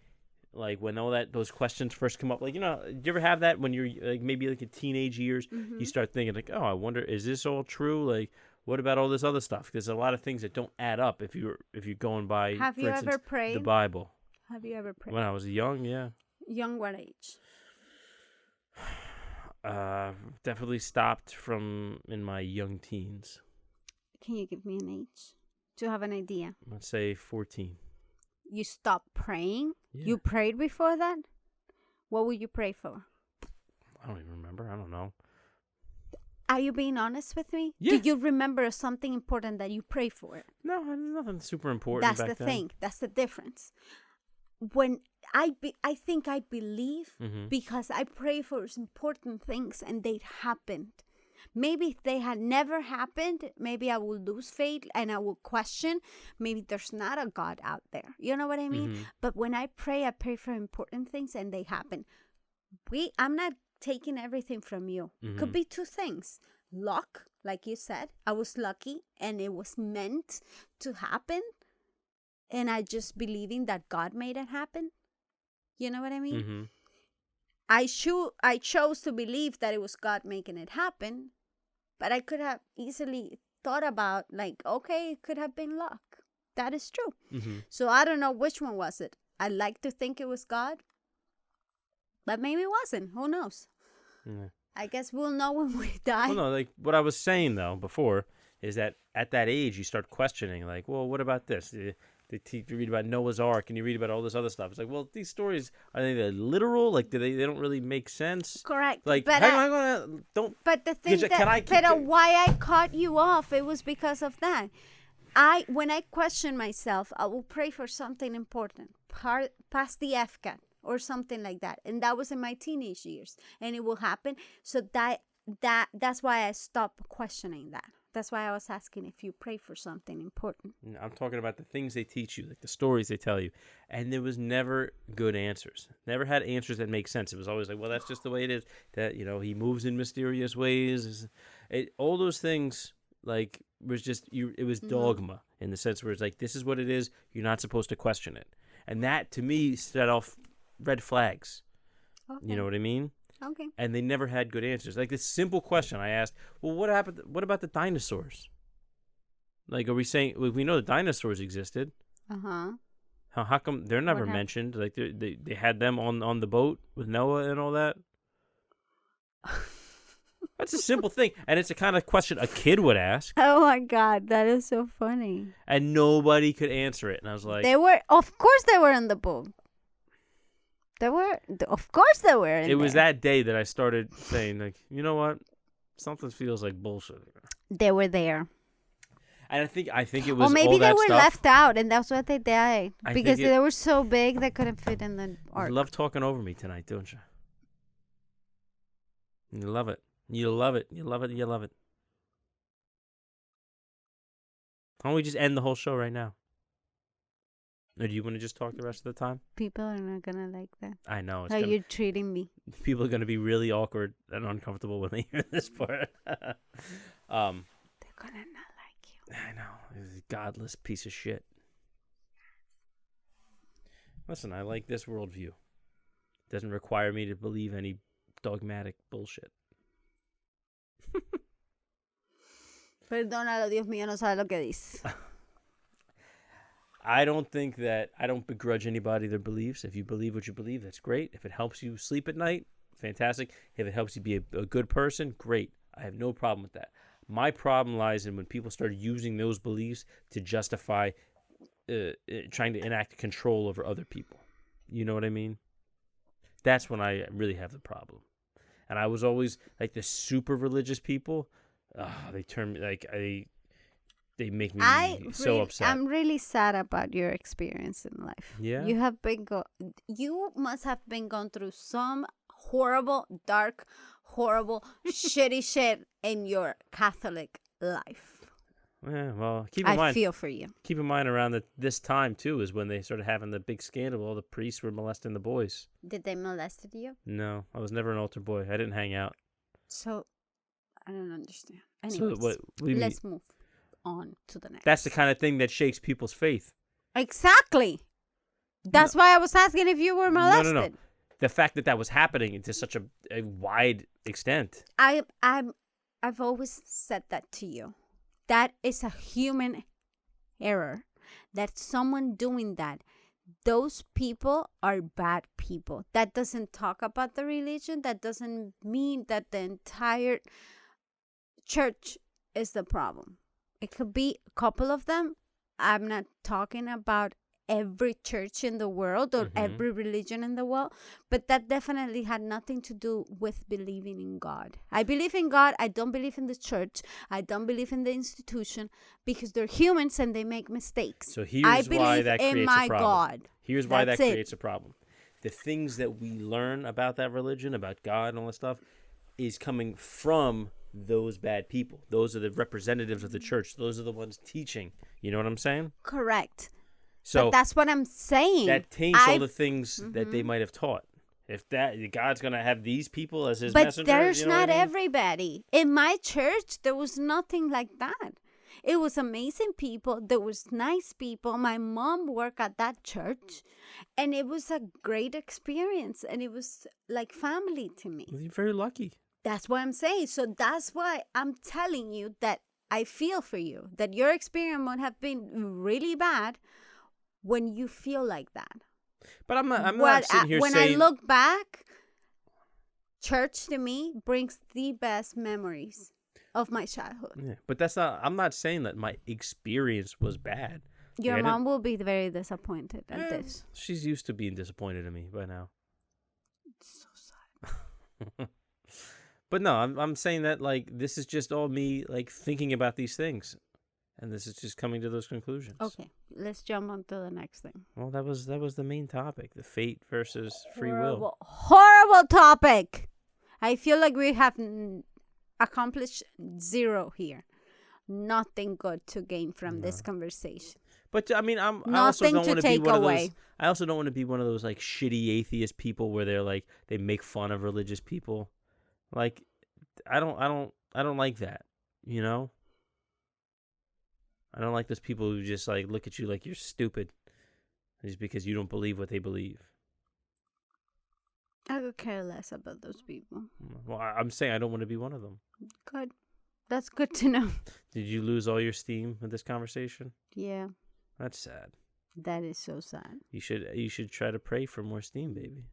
like when those questions first come up, like, do you ever have that when you're maybe in teenage years, you start thinking like, oh, I wonder, is this all true? Like, what about all this other stuff? There's a lot of things that don't add up if you're going by, Have for you instance, ever prayed? the Bible. Have you ever prayed? When I was young, yeah. Young what age? Definitely stopped from in my young teens. Can you give me an age to have an idea? Let's say 14. You stopped praying? Yeah. You prayed before that? What would you pray for? I don't even remember. I don't know. Are you being honest with me? Yeah. Do you remember something important that you pray for? No, nothing super important. That's the thing. That's the difference. When I think I believe because I pray for important things and they happened. Maybe if they had never happened, maybe I will lose faith and I will question. Maybe there's not a God out there. You know what I mean? But when I pray for important things and they happen. I'm not taking everything from you. Could be two things. Luck, like you said. I was lucky and it was meant to happen. And I just believing that God made it happen. You know what I mean? I chose to believe that it was God making it happen. But I could have easily thought about okay, it could have been luck. That is true. So I don't know which one was it. I like to think it was God. But maybe it wasn't. Who knows? Yeah. I guess we'll know when we die. Well, no, what I was saying, though, before, is that at that age, you start questioning, well, what about this? You read about Noah's Ark, and you read about all this other stuff. It's well, these stories, are they literal? Do they don't really make sense? Correct. But But the thing why I cut you off, it was because of that. When I question myself, I will pray for something important, past the FCAT. Or something like that. And that was in my teenage years. And it will happen. So that's why I stopped questioning that. That's why I was asking if you pray for something important. I'm talking about the things they teach you, the stories they tell you. And there was never good answers. Never had answers that make sense. It was always well, that's just the way it is. That, he moves in mysterious ways. All those things, was just, it was dogma in the sense where it's this is what it is. You're not supposed to question it. And that, to me, set off red flags. Okay. You know what I mean? Okay. And they never had good answers. This simple question I asked, well, what happened? What about the dinosaurs? Are we saying, we know the dinosaurs existed. Uh-huh. How come they're never mentioned? They had them on the boat with Noah and all that? That's a simple thing. And it's a kind of question a kid would ask. Oh my God, that is so funny. And nobody could answer it. And I was like... Of course they were on the boat. Of course they were in there. It was that day that I started saying, you know what? Something feels like bullshit. They were there. And I think it was maybe all that they were stuff. Left out, and that's why they died. Because they were so big, they couldn't fit in the ark. You love talking over me tonight, don't you? You love it. You love it. You love it. You love it. Why don't we just end the whole show right now? Or do you want to just talk the rest of the time? People are not going to like that. I know. How you're treating me. People are going to be really awkward and uncomfortable when they hear this part. They're going to not like you. I know. He's a godless piece of shit. Listen, I like this worldview. It doesn't require me to believe any dogmatic bullshit. Perdónalo, Dios mío, no sabe lo que dice. I don't begrudge anybody their beliefs. If you believe what you believe, that's great. If it helps you sleep at night, fantastic. If it helps you be a good person, great. I have no problem with that. My problem lies in when people start using those beliefs to justify trying to enact control over other people. You know what I mean? That's when I really have the problem. And I was always like the super religious people. They turn me they make me so upset. I'm really sad about your experience in life. Yeah. You must have been going through some horrible, dark, horrible, shitty shit in your Catholic life. Yeah, well, keep in mind. I feel for you. Keep in mind around this time too is when they started having the big scandal. All the priests were molesting the boys. Did they molest you? No, I was never an altar boy. I didn't hang out. So, I don't understand. Anyways, So what do you mean? let's move on to the next. That's the kind of thing that shakes people's faith. Exactly. That's why I was asking if you were molested. No. The fact that was happening to such a wide extent. I've always said that to you. That is a human error. That someone doing that, those people are bad people. That doesn't talk about the religion. That doesn't mean that the entire church is the problem. It could be a couple of them. I'm not talking about every church in the world or every religion in the world, but that definitely had nothing to do with believing in God. I believe in God. I don't believe in the church. I don't believe in the institution because they're humans and they make mistakes. So here's why that creates a problem. God. Here's why that creates a problem. The things that we learn about that religion, about God and all that stuff, is coming from those bad people. Those are the representatives of the church. Those are the ones teaching. You know what I'm saying? Correct. So but that's what I'm saying. That taints all the things that they might have taught. If God's going to have these people as his messenger. But there's not what I mean? everybody. In my church, there was nothing like that. It was amazing people. There was nice people. My mom worked at that church, and it was a great experience, and it was like family to me. Well, you're very lucky. That's what I'm saying. So that's why I'm telling you that I feel for you, that your experience would have been really bad when you feel like that. But I'm not sitting here when saying... I look back, church to me brings the best memories of my childhood. Yeah, but I'm not saying that my experience was bad. Your mom will be very disappointed at this. She's used to being disappointed in me by now. It's so sad. But no, I'm saying that like this is just all me like thinking about these things. And this is just coming to those conclusions. Okay, let's jump on to the next thing. Well, that was the main topic, the fate versus free will. Horrible topic. I feel like we have accomplished zero here. Nothing good to gain from this conversation. But I mean, I also don't want to be one away. of those. I also don't want to be one of those like shitty atheist people where they're like they make fun of religious people. Like, I don't like that. You know. I don't like those people who just like look at you like you're stupid just because you don't believe what they believe. I could care less about those people. Well, I'm saying I don't want to be one of them. Good. That's good to know. Did you lose all your steam with this conversation? Yeah. That's sad. That is so sad. You should try to pray for more steam, baby.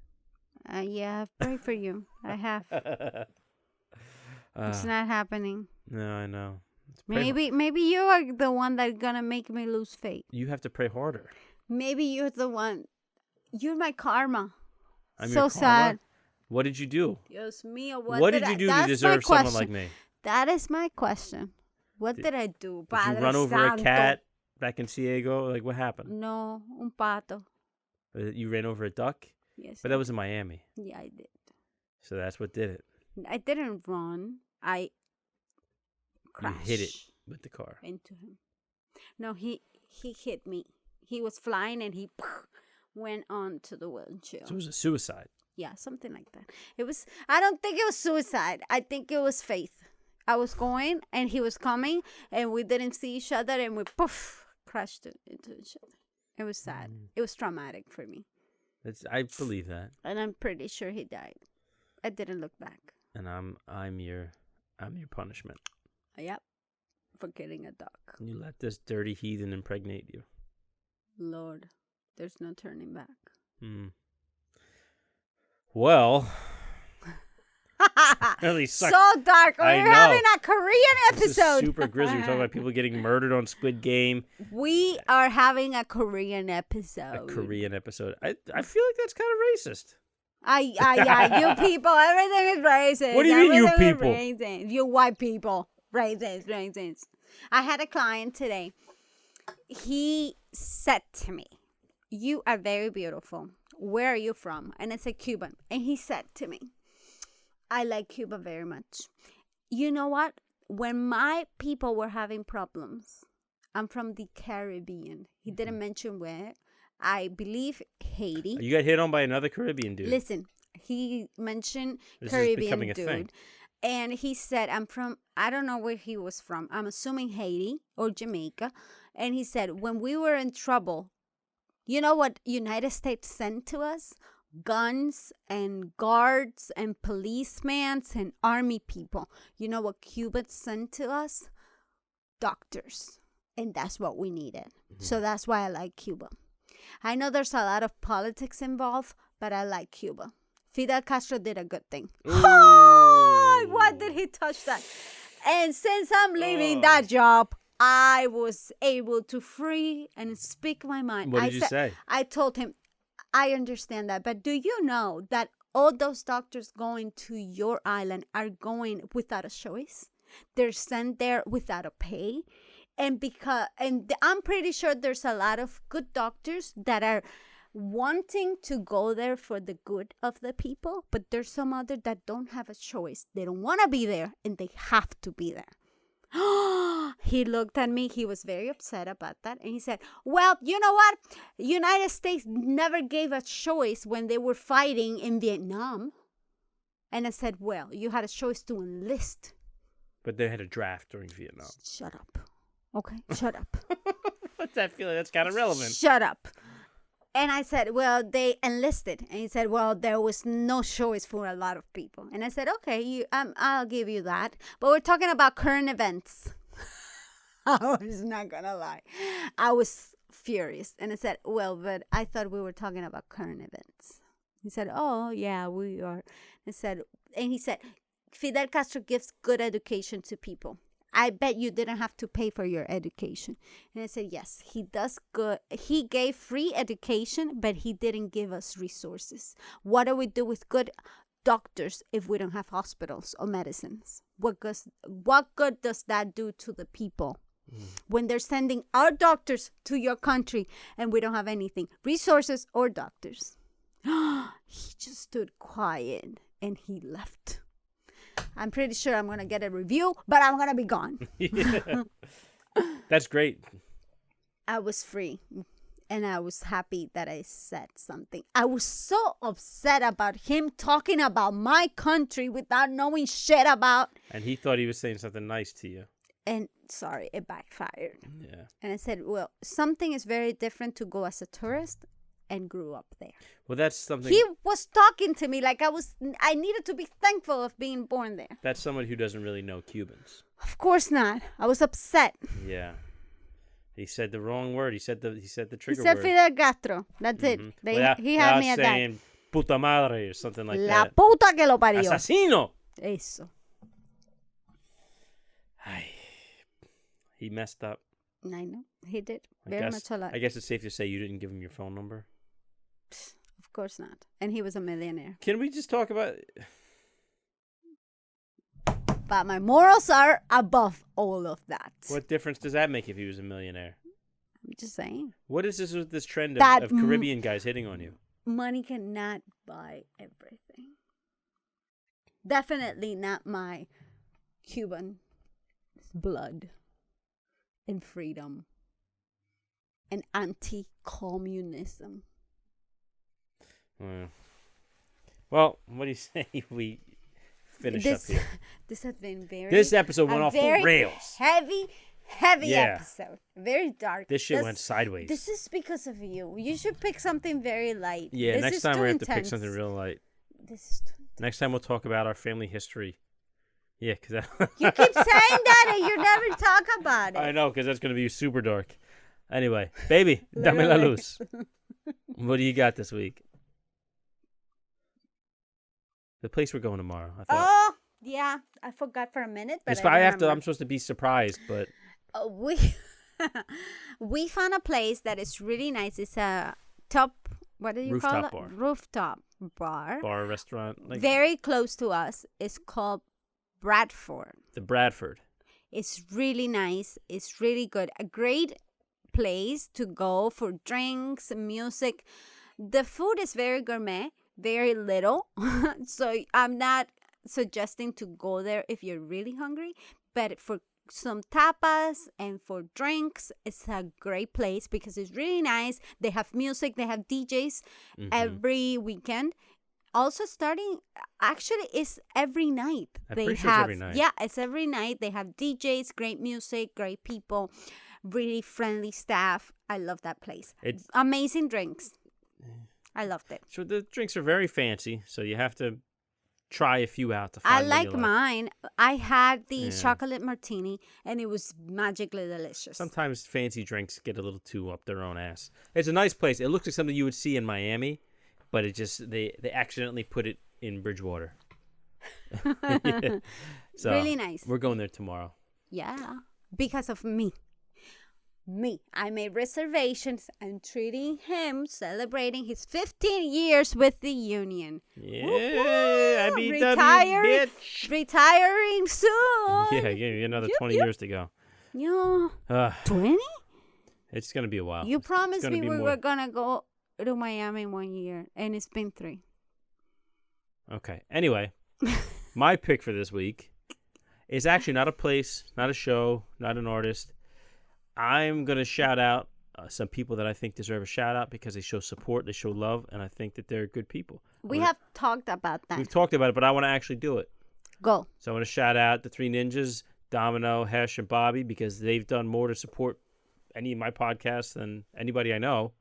Yeah, I've prayed for you. I have. It's not happening. No, I know. Maybe you are the one that's gonna make me lose faith. You have to pray harder. Maybe you're the one. You're my karma. I'm so your karma? Sad. What did you do? Dios mío, what did you do to deserve someone like me? That is my question. What did I do? Did you run over a cat back in Ciego? Like, what happened? No, un pato. You ran over a duck? Yes. But that was in Miami. Yeah, I did. So that's what did it. I didn't run. I crashed. You hit it with the car. Into him. No, he hit me. He was flying and he went on to the windshield. So it was a suicide. Yeah, something like that. I don't think it was suicide. I think it was faith. I was going and he was coming and we didn't see each other and we crashed into each other. It was sad. It was traumatic for me. I believe that. And I'm pretty sure he died. I didn't look back. And I'm your punishment. Yep. for killing a dog. You let this dirty heathen impregnate you. Lord, there's no turning back. Well, really sucks. So dark. I We're know. having a Korean This is episode. super grisly. We're talking about people getting murdered on Squid Game. We are having a Korean episode. A Korean episode. I feel like that's kind of racist. You people, everything is racist. What do you mean, you Everything is people? racist. You white people. Racist. I had a client today. He said to me, "You are very beautiful. Where are you from?" And I said, "Cuban." And he said to me, "I like Cuba very much. You know what? When my people were having problems, I'm from the Caribbean." He didn't mention where. I believe Haiti. You got hit on by another Caribbean dude. Listen, he mentioned This is Caribbean becoming a dude. thing. And he said, I'm from, I don't know where he was from. I'm assuming Haiti or Jamaica. And he said, when we were in trouble, you know what United States sent to us? Guns and guards and policemen and army people. You know what Cubans sent to us? Doctors. And that's what we needed. So that's why I like Cuba. I know there's a lot of politics involved, but I like Cuba. Fidel Castro did a good thing. Why did he touch that? And since I'm leaving that job, I was able to free and speak my mind. What did you say? I told him, I understand that, but do you know that all those doctors going to your island are going without a choice? They're sent there without a pay. And I'm pretty sure there's a lot of good doctors that are wanting to go there for the good of the people, but there's some other that don't have a choice. They don't want to be there, and they have to be there. He looked at me. He was very upset about that, and he said, well, you know what? United States never gave a choice when they were fighting in Vietnam. And I said, well, you had a choice to enlist. But they had a draft during Vietnam. Shut up. Okay, shut up. What's that feeling? That's kind of relevant. Shut up. And I said, well, they enlisted. And he said, well, there was no choice for a lot of people. And I said, okay, I'll give you that. But we're talking about current events. I was not going to lie. I was furious. And I said, well, but I thought we were talking about current events. He said, oh, yeah, we are. And he said, Fidel Castro gives good education to people. I bet you didn't have to pay for your education. And I said, yes, he does good. He gave free education, but he didn't give us resources. What do we do with good doctors if we don't have hospitals or medicines? What good does that do to the people when they're sending our doctors to your country and we don't have anything, resources or doctors? He just stood quiet and he left. I'm pretty sure I'm going to get a review, but I'm going to be gone. Yeah. That's great. I was free, and I was happy that I said something. I was so upset about him talking about my country without knowing shit about. And he thought he was saying something nice to you. And sorry, it backfired. Yeah. And I said, well, something is very different to go as a tourist and grew up there. Well, that's something. He was talking to me like I needed to be thankful of being born there. That's someone who doesn't really know Cubans. Of course not. I was upset. Yeah. He said the wrong word. He said the trigger He said word. Fidel Castro. That's it. He had me at that. saying puta madre or something like La that. puta que lo parió. Asesino. Eso. Ay. He messed up. I know. He did. Very much a lot. I guess it's safe to say you didn't give him your phone number. Of course not. And he was a millionaire. Can we just talk about... But my morals are above all of that. What difference does that make if he was a millionaire? I'm just saying. What is this with this trend That of Caribbean guys hitting on you? Money cannot buy everything. Definitely not my Cuban blood and freedom and anti-communism. Well, what do you say we finish up here? This has been This episode went off the rails. Heavy episode. Very dark. This shit went sideways. This is because of you. You should pick something very light. Yeah, this next is time too we have to pick intense. something real light. This is too intense. Next time we'll talk about our family history. Yeah, because You keep saying that and you never talk about it. I know, because that's going to be super dark. Anyway, baby, dame la luz. What do you got this week? The place we're going tomorrow. I thought. Oh, yeah. I forgot for a minute, but I'm supposed to be surprised, but we found a place that is really nice. It's a what do you call it? Bar. Rooftop bar. Bar restaurant. Very close to us. It's called Bradford. The Bradford. It's really nice. It's really good. A great place to go for drinks, music. The food is very gourmet, very little. So I'm not suggesting to go there if you're really hungry, but for some tapas and for drinks, it's a great place because it's really nice. They have music, they have DJs every weekend. Also actually it's every night. Sure it's every night. Yeah, it's every night. They have DJs, great music, great people, really friendly staff. I love that place. It's amazing drinks. I loved it. So the drinks are very fancy, so you have to try a few out to find I like mine. I had the chocolate martini, and it was magically delicious. Sometimes fancy drinks get a little too up their own ass. It's a nice place. It looks like something you would see in Miami, but it just they accidentally put it in Bridgewater. Yeah. So really nice. We're going there tomorrow. Yeah, because of me. I made reservations and treating him, celebrating his 15 years with the union. Yeah, Retiring soon. Yeah, give you another 20 years to go. Yeah. 20? It's going to be a while. You promised me we were going to go to Miami 1 year, and it's been 3. Okay. Anyway, my pick for this week is actually not a place, not a show, not an artist. I'm going to shout out some people that I think deserve a shout out because they show support, they show love, and I think that they're good people. We have talked about that. We've talked about it, but I want to actually do it. Go. So I want to shout out the 3 ninjas, Domino, Hesh, and Bobby, because they've done more to support any of my podcasts than anybody I know.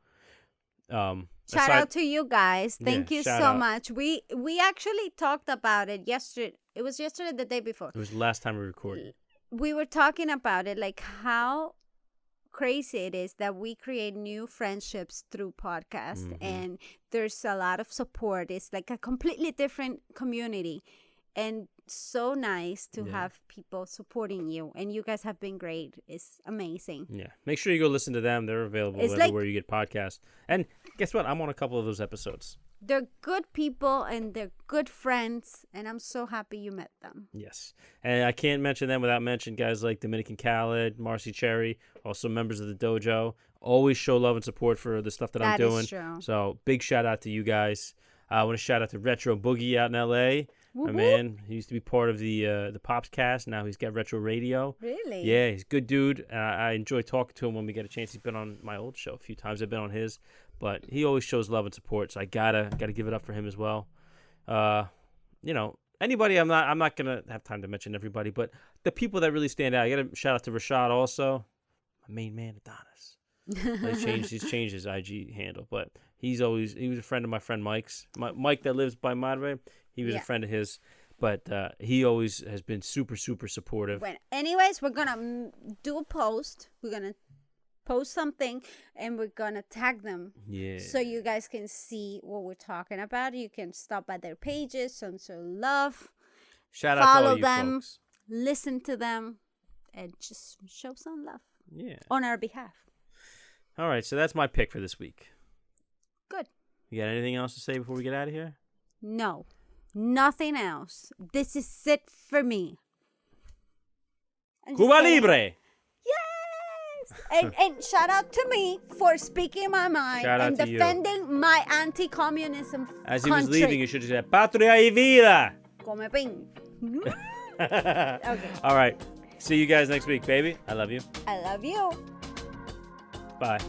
Shout out to you guys. Thank you so much. We actually talked about it yesterday. It was yesterday, the day before. It was the last time we recorded. We were talking about it, like how crazy it is that we create new friendships through podcasts, and there's a lot of support. It's like a completely different community, and so nice to have people supporting you, and you guys have been great. It's amazing. Yeah, make sure you go listen to them. They're available everywhere you get podcasts. And guess what? I'm on a couple of those episodes. They're good people and they're good friends, and I'm so happy you met them. Yes. And I can't mention them without mentioning guys like Dominican Khaled, Marcy Cherry, also members of the dojo. Always show love and support for the stuff that I'm doing. That is true. So big shout out to you guys. I want to shout out to Retro Boogie out in LA. My man, he used to be part of the Pops cast. Now he's got Retro Radio. Really? Yeah, he's a good dude. I enjoy talking to him when we get a chance. He's been on my old show a few times. I've been on his. But he always shows love and support, so I gotta give it up for him as well. Anybody, I'm not gonna have time to mention everybody, but the people that really stand out. I gotta shout out to Rashad also, my main man Adonis. He's changed his IG handle, but he was a friend of my friend Mike's. Mike that lives by Madre, he was a friend of his, but he always has been super, super supportive. Anyways, we're gonna do a post. We're gonna post something and we're gonna tag them so you guys can see what we're talking about. You can stop by their pages, show love, shout out follow to all you them, folks. listen to them, and just show some love on our behalf. All right, so that's my pick for this week. Good. You got anything else to say before we get out of here? No, nothing else. This is it for me. Cuba Libre. And shout out to me for speaking my mind and defending my anti-communism As country. He was leaving, you should have said, Patria y vida. Come ping. Okay. All right. See you guys next week, baby. I love you. I love you. Bye.